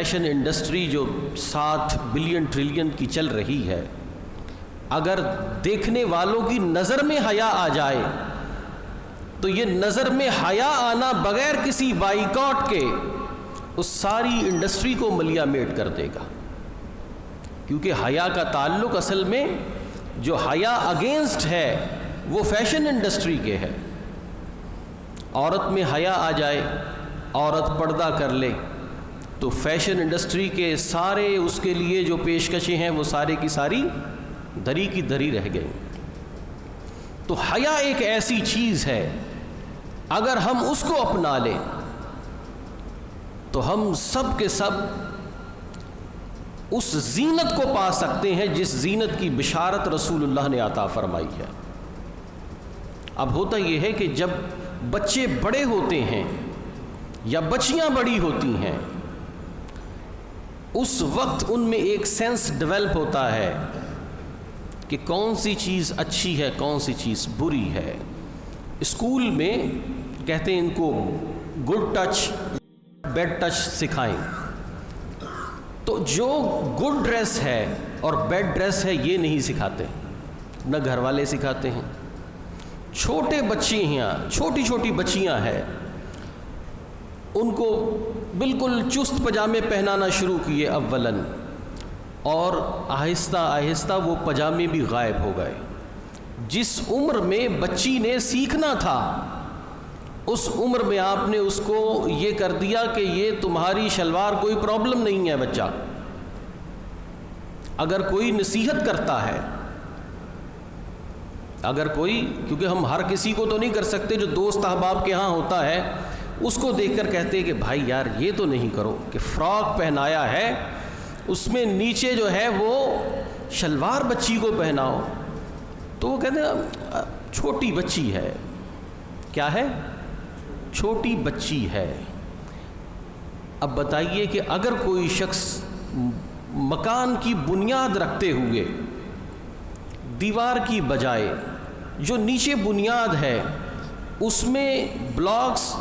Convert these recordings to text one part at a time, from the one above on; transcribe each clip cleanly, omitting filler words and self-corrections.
Fashion industry جو 7 billion trillion کی چل رہی ہے، اگر دیکھنے والوں کی نظر میں حیا آ جائے تو یہ نظر میں حیا آنا بغیر کسی بائیکاٹ کے اس ساری انڈسٹری کو ملیا میٹ کر دے گا، کیونکہ حیا کا تعلق اصل میں جو حیا اگینسٹ ہے وہ فیشن انڈسٹری کے ہے۔ عورت میں حیا آ جائے، عورت پردہ کر لے تو فیشن انڈسٹری کے سارے اس کے لیے جو پیشکشیں ہیں وہ سارے کی ساری دری کی دری رہ گئیں۔ تو حیا ایک ایسی چیز ہے، اگر ہم اس کو اپنا لیں تو ہم سب کے سب اس زینت کو پا سکتے ہیں جس زینت کی بشارت رسول اللہ نے عطا فرمائی ہے۔ اب ہوتا یہ ہے کہ جب بچے بڑے ہوتے ہیں یا بچیاں بڑی ہوتی ہیں، اس وقت ان میں ایک سینس ڈیولپ ہوتا ہے کہ کون سی چیز اچھی ہے، کون سی چیز بری ہے۔ اسکول میں کہتے ہیں ان کو گڈ ٹچ بیڈ ٹچ سکھائیں، تو جو گڈ ڈریس ہے اور بیڈ ڈریس ہے یہ نہیں سکھاتے، نہ گھر والے سکھاتے ہیں۔ چھوٹے بچے ہیں، چھوٹی چھوٹی بچیاں ہیں، ان کو بالکل چست پجامے پہنانا شروع کیے اولاً، اور آہستہ آہستہ وہ پجامے بھی غائب ہو گئے۔ جس عمر میں بچی نے سیکھنا تھا اس عمر میں آپ نے اس کو یہ کر دیا کہ یہ تمہاری شلوار کوئی پرابلم نہیں ہے۔ بچہ اگر کوئی نصیحت کرتا ہے، اگر کوئی، کیونکہ ہم ہر کسی کو تو نہیں کر سکتے، جو دوست احباب کے ہاں ہوتا ہے اس کو دیکھ کر کہتے ہیں کہ بھائی یار یہ تو نہیں کرو کہ فراک پہنایا ہے اس میں نیچے جو ہے وہ شلوار بچی کو پہناؤ، تو وہ کہتے ہیں چھوٹی بچی ہے۔ کیا ہے؟ چھوٹی بچی ہے۔ اب بتائیے کہ اگر کوئی شخص مکان کی بنیاد رکھتے ہوئے دیوار کی بجائے جو نیچے بنیاد ہے اس میں بلاکس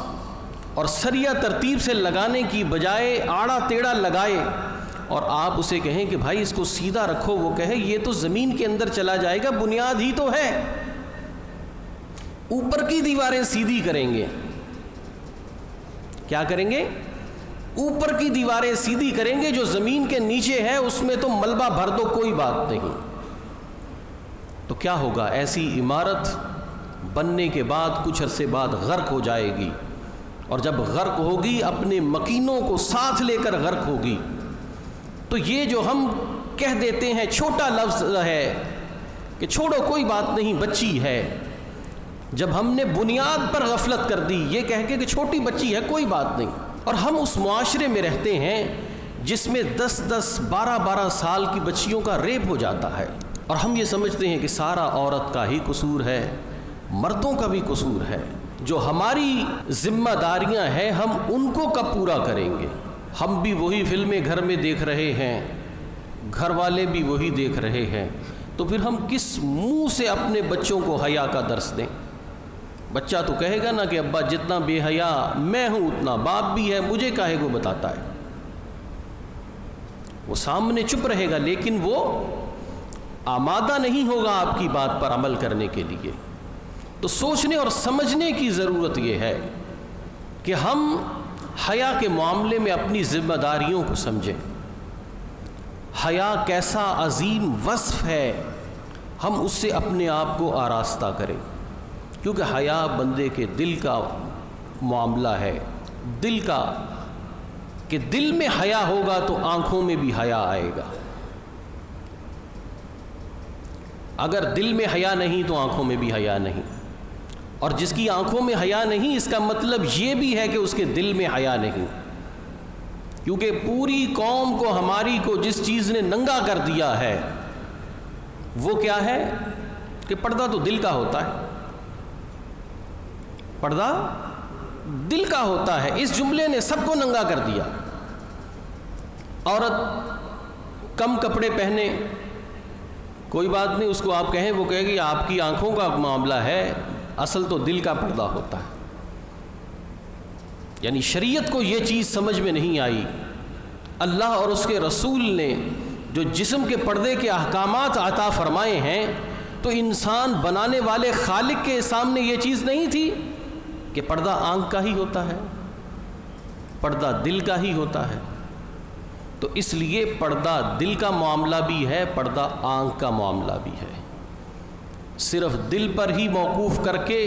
اور سریا ترتیب سے لگانے کی بجائے آڑا تیڑا لگائے اور آپ اسے کہیں کہ بھائی اس کو سیدھا رکھو، وہ کہے یہ تو زمین کے اندر چلا جائے گا، بنیاد ہی تو ہے۔ اوپر کی دیواریں سیدھی کریں گے، کیا کریں گے؟ اوپر کی دیواریں سیدھی کریں گے، جو زمین کے نیچے ہے اس میں تو ملبہ بھر دو، کوئی بات نہیں۔ تو کیا ہوگا؟ ایسی عمارت بننے کے بعد کچھ عرصے بعد غرق ہو جائے گی، اور جب غرق ہوگی اپنے مکینوں کو ساتھ لے کر غرق ہوگی۔ تو یہ جو ہم کہہ دیتے ہیں چھوٹا لفظ ہے کہ چھوڑو کوئی بات نہیں بچی ہے، جب ہم نے بنیاد پر غفلت کر دی یہ کہہ کے کہ چھوٹی بچی ہے کوئی بات نہیں، اور ہم اس معاشرے میں رہتے ہیں جس میں 10-10 12-12 سال کی بچیوں کا ریپ ہو جاتا ہے، اور ہم یہ سمجھتے ہیں کہ سارا عورت کا ہی قصور ہے، مردوں کا بھی قصور ہے۔ جو ہماری ذمہ داریاں ہیں ہم ان کو کب پورا کریں گے؟ ہم بھی وہی فلمیں گھر میں دیکھ رہے ہیں، گھر والے بھی وہی دیکھ رہے ہیں، تو پھر ہم کس منہ سے اپنے بچوں کو حیا کا درس دیں؟ بچہ تو کہے گا نا کہ ابا جتنا بے حیا میں ہوں اتنا باپ بھی ہے، مجھے کاہے کو بتاتا ہے۔ وہ سامنے چپ رہے گا لیکن وہ آمادہ نہیں ہوگا آپ کی بات پر عمل کرنے کے لیے۔ تو سوچنے اور سمجھنے کی ضرورت یہ ہے کہ ہم حیا کے معاملے میں اپنی ذمہ داریوں کو سمجھیں۔ حیا کیسا عظیم وصف ہے، ہم اس سے اپنے آپ کو آراستہ کریں، کیونکہ حیا بندے کے دل کا معاملہ ہے، دل کا، کہ دل میں حیا ہوگا تو آنکھوں میں بھی حیا آئے گا، اگر دل میں حیا نہیں تو آنکھوں میں بھی حیا نہیں، اور جس کی آنکھوں میں حیا نہیں اس کا مطلب یہ بھی ہے کہ اس کے دل میں حیا نہیں، کیونکہ پوری قوم کو ہماری کو جس چیز نے ننگا کر دیا ہے وہ کیا ہے کہ پردہ تو دل کا ہوتا ہے، پردہ دل کا ہوتا ہے۔ اس جملے نے سب کو ننگا کر دیا۔ عورت کم کپڑے پہنے کوئی بات نہیں، اس کو آپ کہیں وہ کہے گی آپ کی آنکھوں کا معاملہ ہے، اصل تو دل کا پردہ ہوتا ہے۔ یعنی شریعت کو یہ چیز سمجھ میں نہیں آئی اللہ اور اس کے رسول نے جو جسم کے پردے کے احکامات عطا فرمائے ہیں، تو انسان بنانے والے خالق کے سامنے یہ چیز نہیں تھی کہ پردہ آنکھ کا ہی ہوتا ہے، پردہ دل کا ہی ہوتا ہے۔ تو اس لیے پردہ دل کا معاملہ بھی ہے، پردہ آنکھ کا معاملہ بھی ہے۔ صرف دل پر ہی موقوف کر کے،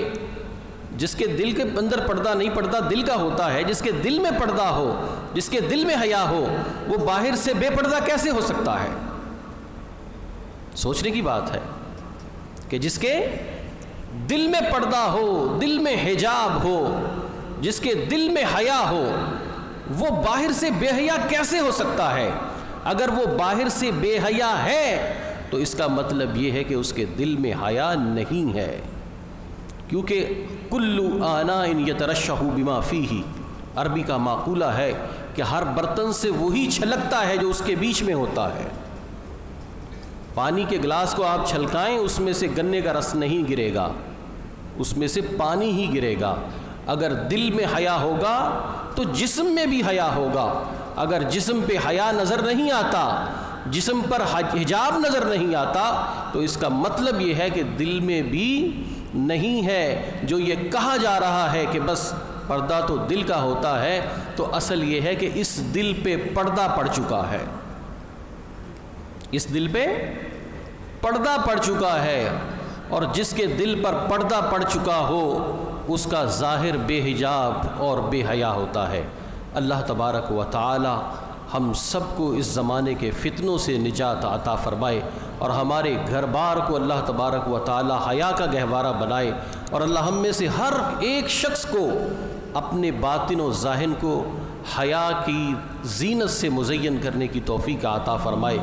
جس کے دل کے اندر پردہ نہیں، پردہ دل کا ہوتا ہے، جس کے دل میں پردہ ہو، جس کے دل میں حیا ہو، وہ باہر سے بے پردہ کیسے ہو سکتا ہے؟ سوچنے کی بات ہے کہ جس کے دل میں پردہ ہو، دل میں حجاب ہو، جس کے دل میں حیا ہو، وہ باہر سے بے حیا کیسے ہو سکتا ہے؟ اگر وہ باہر سے بے حیا ہے تو اس کا مطلب یہ ہے کہ اس کے دل میں حیا نہیں ہے، کیونکہ کلو آناء یترشح بما فیہ، عربی کا مقولہ ہے کہ ہر برتن سے وہی چھلکتا ہے جو اس کے بیچ میں ہوتا ہے۔ پانی کے گلاس کو آپ چھلکائیں، اس میں سے گنے کا رس نہیں گرے گا، اس میں سے پانی ہی گرے گا۔ اگر دل میں حیا ہوگا تو جسم میں بھی حیا ہوگا۔ اگر جسم پہ حیا نظر نہیں آتا، جسم پر حجاب نظر نہیں آتا، تو اس کا مطلب یہ ہے کہ دل میں بھی نہیں ہے۔ جو یہ کہا جا رہا ہے کہ بس پردہ تو دل کا ہوتا ہے، تو اصل یہ ہے کہ اس دل پہ پردہ پڑ چکا ہے، اس دل پہ پردہ پڑ چکا ہے، اور جس کے دل پر پردہ پڑ چکا ہو اس کا ظاہر بے حجاب اور بے حیا ہوتا ہے۔ اللہ تبارک و تعالی ہم سب کو اس زمانے کے فتنوں سے نجات عطا فرمائے، اور ہمارے گھر بار کو اللہ تبارک و تعالی حیا کا گہوارہ بنائے، اور اللہ ہم میں سے ہر ایک شخص کو اپنے باطن و ذاہن کو حیا کی زینت سے مزین کرنے کی توفیق عطا فرمائے۔